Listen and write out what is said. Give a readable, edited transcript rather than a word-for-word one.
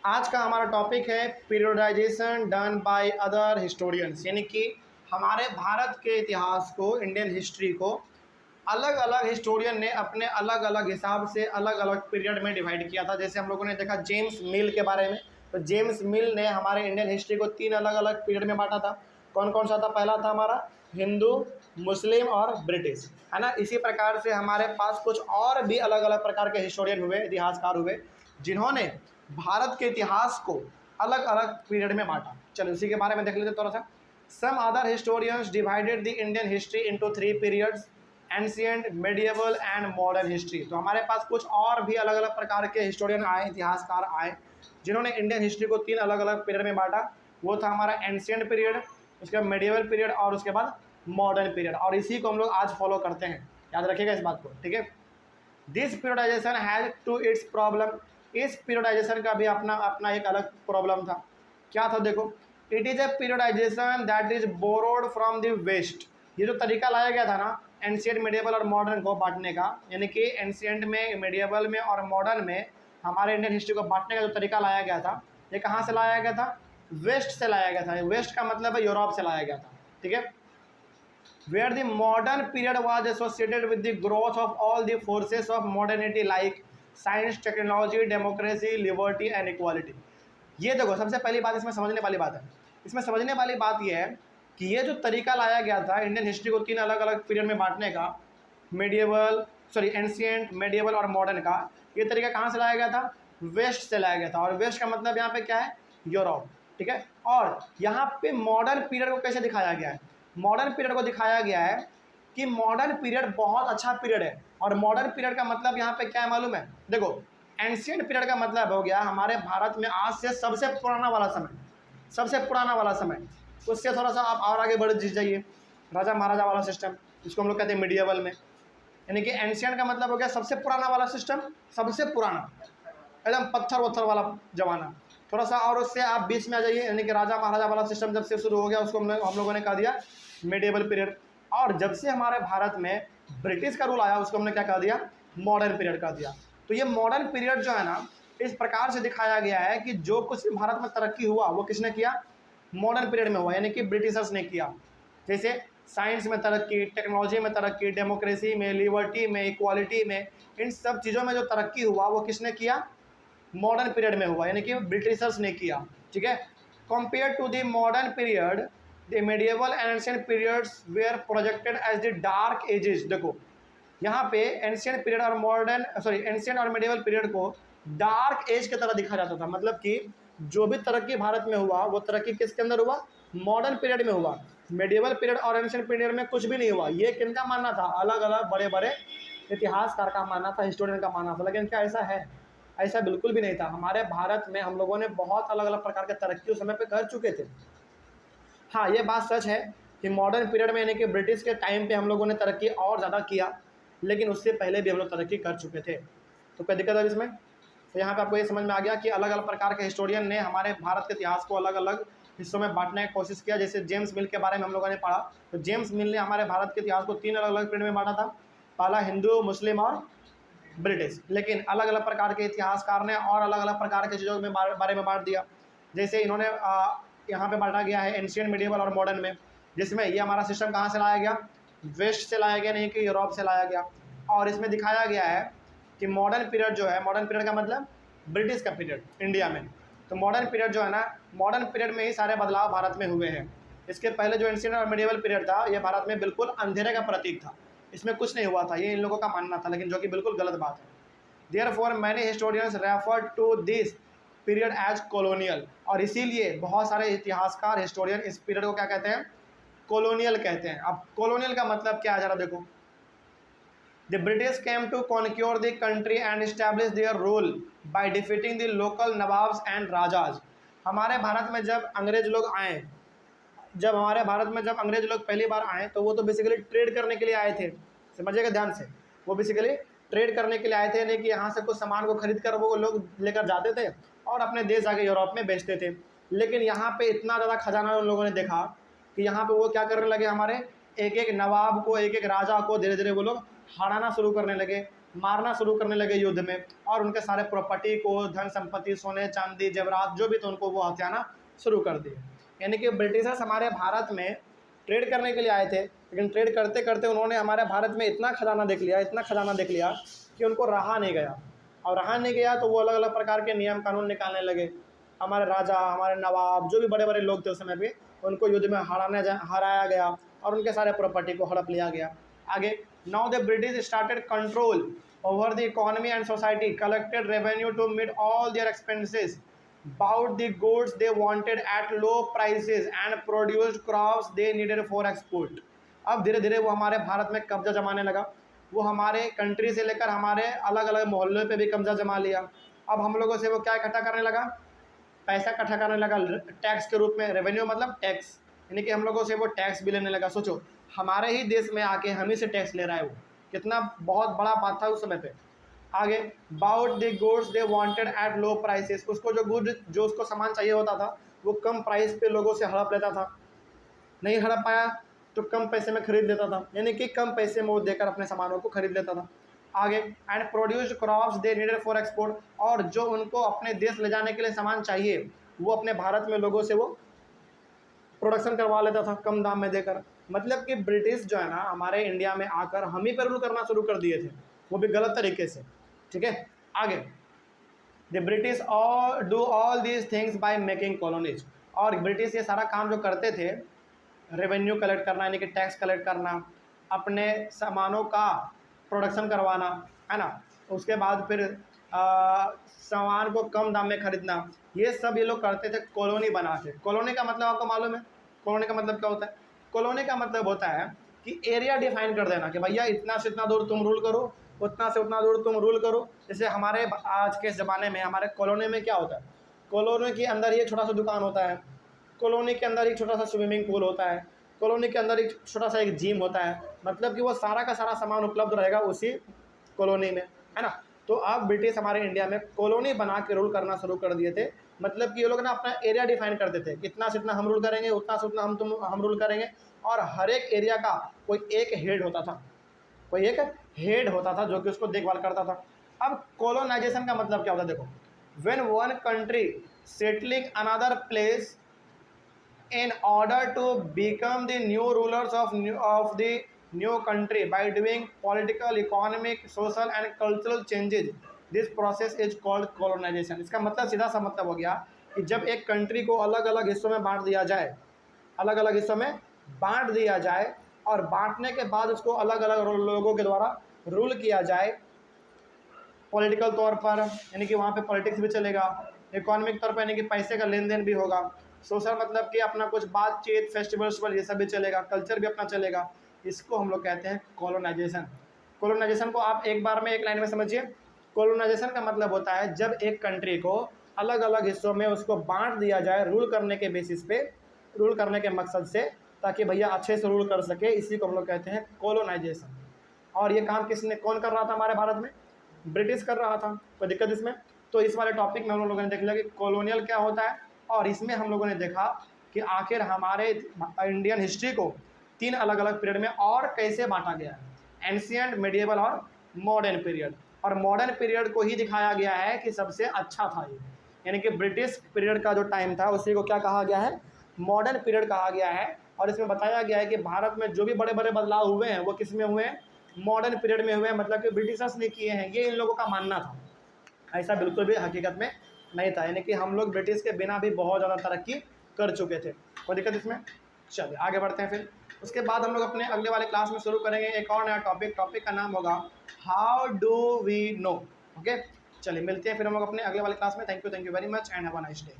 आज का हमारा टॉपिक है पीरियोडाइजेशन डन बाय अदर हिस्टोरियंस, यानी कि हमारे भारत के इतिहास को, इंडियन हिस्ट्री को अलग अलग हिस्टोरियन ने अपने अलग अलग हिसाब से अलग अलग पीरियड में डिवाइड किया था। जैसे हम लोगों ने देखा जेम्स मिल के बारे में, तो जेम्स मिल ने हमारे इंडियन हिस्ट्री को 3 अलग अलग पीरियड में बांटा था। कौन कौन सा था? पहला था हमारा हिंदू, मुस्लिम और ब्रिटिश, है ना। इसी प्रकार से हमारे पास कुछ और भी अलग अलग प्रकार के हिस्टोरियन हुए, इतिहासकार हुए, जिन्होंने भारत के इतिहास को अलग अलग पीरियड में बांटा। चलो इसी के बारे में देख लेते थोड़ा सा। Some other historians divided the Indian history into 3 periods, ancient, medieval and modern history. तो हमारे पास कुछ और भी अलग अलग प्रकार के हिस्टोरियन आए, इतिहासकार आए, जिन्होंने इंडियन हिस्ट्री को 3 अलग अलग पीरियड में बांटा। वो था हमारा एंशिएंट पीरियड, उसके बाद मेडिएवल पीरियड और उसके बाद मॉडर्न पीरियड। और इसी को हम लोग आज फॉलो करते हैं, याद रखिएगा इस बात को, ठीक है। This periodization has to its problem. इस पीरियडाइजेशन का भी अपना अपना एक अलग प्रॉब्लम था। क्या था? देखो, it is a periodization that is borrowed from the West. ये जो तरीका लाया गया था ना एंशिएंट, मेडिएवल और मॉडर्न को बांटने का, यानी कि एंशिएंट में, मेडिएवल में और मॉडर्न में हमारे इंडियन हिस्ट्री को बांटने का जो तरीका लाया गया था, ये कहाँ से लाया गया था? वेस्ट से लाया गया था। वेस्ट का मतलब है यूरोप से लाया गया था, ठीक है। Where the modern period was associated with the growth of all the forces of modernity like science, technology, democracy, liberty and equality। ये देखो, सबसे पहली बात इसमें समझने वाली बात है। इसमें समझने वाली बात ये है कि ये जो तरीका लाया गया था इंडियन हिस्ट्री को 3 अलग अलग पीरियड में बांटने का, एंशिएंट, मेडिएवल और मॉडर्न का, ये तरीका कहाँ से लाया गया था? वेस्ट से लाया गया था। और वेस्ट का मतलब यहाँ पे क्या है? यूरोप, ठीक है। और यहाँ पे मॉडर्न पीरियड को कैसे दिखाया गया है? मॉडर्न पीरियड को दिखाया गया है कि मॉडर्न पीरियड बहुत अच्छा पीरियड है। और मॉडर्न पीरियड का मतलब यहाँ पे क्या है मालूम है? देखो, एंशिएंट पीरियड का मतलब हो गया हमारे भारत में आज से सबसे पुराना वाला समय, सबसे पुराना वाला समय। उससे थोड़ा सा आप और आगे बढ़ जाइए, राजा महाराजा वाला सिस्टम, जिसको हम लोग कहते हैं मिडिएवल में। यानी कि एंशिएंट का मतलब हो गया सबसे पुराना वाला सिस्टम, सबसे पुराना एकदम पत्थर वत्थर वाला जमाना। थोड़ा सा और उससे आप बीच में आ जाइए, यानी कि राजा महाराजा वाला सिस्टम जब से शुरू हो गया, उसको हम लोगों ने कह दिया मेडिएवल पीरियड। और जब से हमारे भारत में ब्रिटिश का रूल आया, उसको हमने क्या कह दिया? मॉडर्न पीरियड कह दिया। तो ये मॉडर्न पीरियड जो है ना, इस प्रकार से दिखाया गया है कि जो कुछ भारत में तरक्की हुआ वो किसने किया? मॉडर्न पीरियड में हुआ, यानी कि ब्रिटिशर्स ने किया। जैसे साइंस में तरक्की, टेक्नोलॉजी में तरक्की, डेमोक्रेसी में, लिबर्टी में, इक्वालिटी में, इन सब चीज़ों में जो तरक्की हुआ वो किसने किया? मॉडर्न पीरियड में हुआ, यानी कि ब्रिटिशर्स ने किया, ठीक है। Compare to the modern period, the medieval and ancient periods were projected as the dark ages. देखो, यहाँ पे एंशिएंट पीरियड और एंशिएंट और मेडिएवल पीरियड को डार्क एज की तरह दिखा जाता था। मतलब कि जो भी तरक्की भारत में हुआ वो तरक्की किसके अंदर हुआ? मॉडर्न पीरियड में हुआ। मेडिएवल पीरियड और एंशिएंट पीरियड में कुछ भी नहीं हुआ। ये किनका मानना था? अलग अलग बड़े बड़े इतिहासकार का मानना था, हिस्टोरियन का मानना था। लेकिन क्या ऐसा है? ऐसा बिल्कुल भी नहीं था। हमारे भारत में हम लोगों ने बहुत अलग अलग प्रकार के तरक्की उस समय पे कर चुके थे। हाँ, ये बात सच है कि मॉडर्न पीरियड में, यानी कि ब्रिटिश के टाइम पे, हम लोगों ने तरक्की और ज़्यादा किया, लेकिन उससे पहले भी हम लोग तरक्की कर चुके थे। तो क्या दिक्कत है इसमें? तो यहाँ पे आपको ये समझ में आ गया कि अलग अलग प्रकार के हिस्टोरियन ने हमारे भारत के इतिहास को अलग अलग हिस्सों में बांटने की कोशिश किया। जैसे जेम्स मिल के बारे में हम लोगों ने पढ़ा, तो जेम्स मिल ने हमारे भारत के इतिहास को 3 अलग अलग पीरियड में बांटा था। पहला हिंदू, मुस्लिम और ब्रिटिश। लेकिन अलग अलग प्रकार के इतिहासकार ने और अलग अलग प्रकार की चीज़ों में बारे में बांट दिया। जैसे इन्होंने यहाँ पे बांटा गया है एंशिएंट, मेडिएवल और मॉडर्न में, जिसमें ये हमारा सिस्टम कहाँ से लाया गया? वेस्ट से लाया गया, नहीं कि यूरोप से लाया गया। और इसमें दिखाया गया है कि मॉडर्न पीरियड जो है, मॉडर्न पीरियड का मतलब ब्रिटिश का पीरियड इंडिया में। तो मॉडर्न पीरियड जो है ना, मॉडर्न पीरियड में ही सारे बदलाव भारत में हुए हैं। इसके पहले जो एंशिएंट और मेडिएवल पीरियड था, ये भारत में बिल्कुल अंधेरे का प्रतीक था, इसमें कुछ नहीं हुआ था, ये इन लोगों का मानना था, लेकिन जो कि बिल्कुल गलत बात है। Therefore many historians refer to this period as colonial. और इसीलिए बहुत सारे इतिहासकार, हिस्टोरियन इस पीरियड को क्या कहते हैं? कॉलोनियल कहते हैं। अब कॉलोनियल का मतलब क्या है जरा देखो। The British came to conquer the country and establish their rule by defeating the local nawabs and rajas. हमारे भारत में जब अंग्रेज लोग आए, जब अंग्रेज लोग पहली बार आए, तो वो तो बेसिकली ट्रेड करने के लिए आए थे। समझिएगा ध्यान से, वो बेसिकली ट्रेड करने के लिए आए थे, यानी कि यहाँ से कुछ सामान को खरीद कर वो लोग लेकर जाते थे और अपने देश जाके यूरोप में बेचते थे। लेकिन यहाँ पे इतना ज़्यादा खजाना उन लोगों ने देखा कि यहाँ पे वो क्या करने लगे, हमारे एक एक नवाब को, एक एक राजा को धीरे धीरे वो लोग हराना शुरू करने लगे। मारना शुरू करने लगे युद्ध में, और उनके सारे प्रॉपर्टी को, धन संपत्ति, सोने चांदी जेवरात जो भी थे उनको वो हथियाना शुरू कर दिए। यानी कि ब्रिटिशर्स हमारे भारत में ट्रेड करने के लिए आए थे, लेकिन ट्रेड करते करते उन्होंने हमारे भारत में इतना खजाना देख लिया, इतना खजाना देख लिया कि उनको रहा नहीं गया। और रहा नहीं गया तो वो अलग अलग प्रकार के नियम कानून निकालने लगे। हमारे राजा, हमारे नवाब, जो भी बड़े बड़े लोग थे उस समय पे, उनको युद्ध में हराया गया और उनके सारे प्रॉपर्टी को हड़प लिया गया। आगे, now the British started control over the economy and society, collected revenue to meet all their expenses, bought the goods they wanted at low prices and produced crops they needed for export। अब धीरे धीरे वो हमारे भारत में कब्जा जमाने लगा। वो हमारे कंट्री से लेकर हमारे अलग अलग मोहल्लों पे भी कब्जा जमा लिया। अब हम लोगों से वो क्या इकट्ठा करने लगा, पैसा इकट्ठा करने लगा टैक्स के रूप में। रेवेन्यू मतलब टैक्स, यानी कि हम लोगों से वो टैक्स भी लेने लगा। सोचो, हमारे ही देश में आके हम ही से टैक्स ले रहा है, वो कितना बहुत बड़ा बात था उस समय पे। आगे, bought the goods they wanted at low prices, उसको जो उसको सामान चाहिए होता था वो कम प्राइस पे लोगों से हड़प लेता था। नहीं हड़प पाया तो कम पैसे में खरीद लेता था, यानी कि कम पैसे में वो देकर अपने सामानों को खरीद लेता था। आगे, and produced crops they needed for export, और जो उनको अपने देश ले जाने के लिए सामान चाहिए वो अपने भारत में लोगों से वो प्रोडक्शन करवा लेता था कम दाम में देकर। मतलब कि ब्रिटिश जो है ना हमारे इंडिया में आकर हम ही पर रूल करना शुरू कर दिए थे, वो भी गलत तरीके से। ठीक है, आगे, the British do all these things by making colonies, और ब्रिटिश ये सारा काम जो करते थे, रेवेन्यू कलेक्ट करना यानी कि टैक्स कलेक्ट करना, अपने सामानों का प्रोडक्शन करवाना, है ना, उसके बाद फिर सामान को कम दाम में खरीदना, ये सब ये लोग करते थे कॉलोनी बना के। कॉलोनी का मतलब आपको मालूम है, कॉलोनी का मतलब क्या होता है? कॉलोनी का मतलब होता है कि एरिया डिफाइन कर देना कि भैया इतना से इतना दूर तुम रूल करो, उतना से उतना दूर तुम रूल करो। जैसे हमारे आज के ज़माने में हमारे कॉलोनी में क्या होता है, कॉलोनी के अंदर ही एक छोटा सा दुकान होता है, कॉलोनी के अंदर एक छोटा सा स्विमिंग पूल होता है, कॉलोनी के अंदर एक छोटा सा एक जिम होता है। मतलब कि वो सारा का सारा सामान उपलब्ध रहेगा उसी कॉलोनी में, है ना। तो अब ब्रिटिश हमारे इंडिया में कॉलोनी बना के रूल करना शुरू कर दिए थे। मतलब कि ये लोग ना अपना एरिया डिफाइन करते थे, इतना से इतना हम रूल करेंगे, उतना से उतना हम रूल करेंगे। और हर एक एरिया का कोई एक हेड होता था, कोई एक हेड होता था जो कि उसको देखभाल करता था। अब कॉलोनाइजेशन का मतलब क्या होता है, देखो, when one country settling another place in order to become the new rulers of the new country by doing political, economic, social and cultural changes, this process is called colonization। इसका मतलब सीधा सा मतलब हो गया कि जब एक कंट्री को अलग अलग हिस्सों में बांट दिया जाए, अलग अलग हिस्सों में बांट दिया जाए और बांटने के बाद उसको अलग अलग लोगों के द्वारा रूल किया जाए, पॉलिटिकल तौर पर यानी कि वहाँ पे पॉलिटिक्स भी चलेगा, इकोनॉमिक तौर पर यानी कि पैसे का लेन देन भी होगा, सोशल मतलब कि अपना कुछ बातचीत, फेस्टिवल्स ये सब भी चलेगा, कल्चर भी अपना चलेगा। इसको हम लोग कहते हैं कॉलोनाइजेशन। कॉलोनाइजेशन को आप एक बार में एक लाइन में समझिए। कॉलोनाइजेशन का मतलब होता है जब एक कंट्री को अलग अलग हिस्सों में उसको बांट दिया जाए रूल करने के बेसिस पे, रूल करने के मकसद से, ताकि भैया अच्छे से रूल कर सके, इसी को हम लोग कहते हैं कॉलोनाइजेशन। और ये काम कौन कर रहा था हमारे भारत में? ब्रिटिश कर रहा था। कोई दिक्कत इसमें? तो इस वाले टॉपिक में हम लोगों ने देख लिया कि कॉलोनियल क्या होता है, और इसमें हम लोगों ने देखा कि आखिर हमारे इंडियन हिस्ट्री को 3 अलग अलग पीरियड में और कैसे बांटा गया है, एंशिएंट, मिडिएवल और मॉडर्न पीरियड। और मॉडर्न पीरियड को ही दिखाया गया है कि सबसे अच्छा था ये, यानी कि ब्रिटिश पीरियड का जो टाइम था उसी को क्या कहा गया है, मॉडर्न पीरियड कहा गया है। और इसमें बताया गया है कि भारत में जो भी बड़े बड़े बदलाव हुए हैं वो किस में हुए हैं, मॉडर्न पीरियड में हुए हैं। मतलब कि ब्रिटिशर्स ने किए हैं, ये इन लोगों का मानना था। ऐसा बिल्कुल भी हकीकत में नहीं था, यानी कि हम लोग ब्रिटिश के बिना भी बहुत ज़्यादा तरक्की कर चुके थे। कोई दिक्कत इसमें? चलिए आगे बढ़ते हैं। फिर उसके बाद हम लोग अपने अगले वाले क्लास में शुरू करेंगे एक और नया टॉपिक का नाम होगा how do we know. Okay, चलिए मिलते हैं फिर हम लोग अपने अगले वाले क्लास में। Thank you very much and have a nice day.